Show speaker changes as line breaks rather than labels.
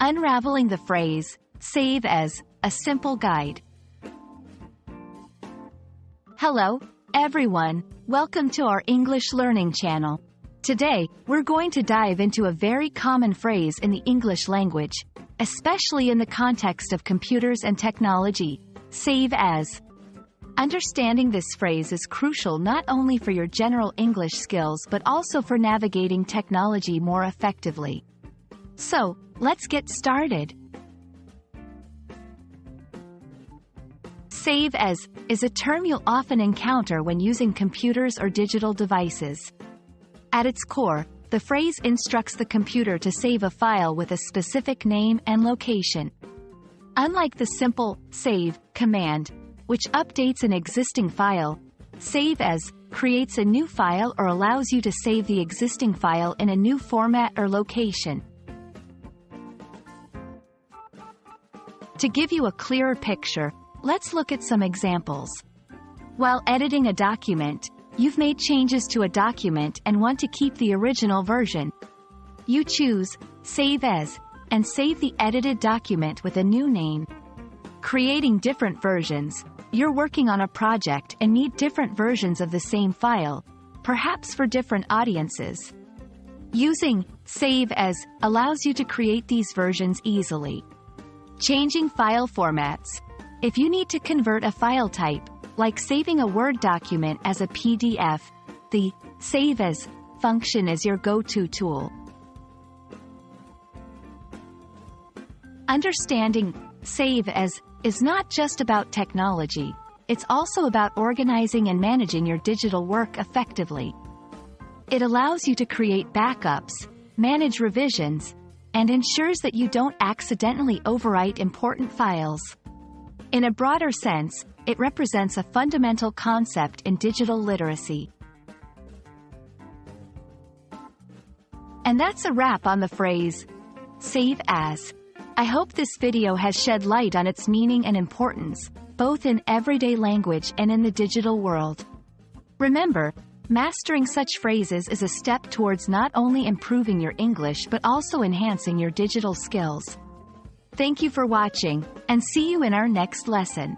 Unraveling the phrase, save as, a simple guide. Hello, everyone. Welcome to our English learning channel. Today, we're going to dive into a very common phrase in the English language, especially in the context of computers and technology, save as. Understanding this phrase is crucial not only for your general English skills but also for navigating technology more effectively. So, let's get started. Save as is a term you'll often encounter when using computers or digital devices. At its core, the phrase instructs the computer to save a file with a specific name and location. Unlike the simple save command, which updates an existing file, save as creates a new file or allows you to save the existing file in a new format or location. To give you a clearer picture, let's look at some examples. While editing a document, you've made changes to a document and want to keep the original version. You choose Save As and save the edited document with a new name. Creating different versions, you're working on a project and need different versions of the same file, perhaps for different audiences. Using Save As allows you to create these versions easily. Changing file formats. If you need to convert a file type, like saving a Word document as a PDF, the Save As function is your go-to tool. Understanding Save As is not just about technology, it's also about organizing and managing your digital work effectively. It allows you to create backups, manage revisions, and ensures that you don't accidentally overwrite important files. In a broader sense, it represents a fundamental concept in digital literacy. And that's a wrap on the phrase, save as. I hope this video has shed light on its meaning and importance, both in everyday language and in the digital world. Remember, mastering such phrases is a step towards not only improving your English but also enhancing your digital skills. Thank you for watching, and see you in our next lesson.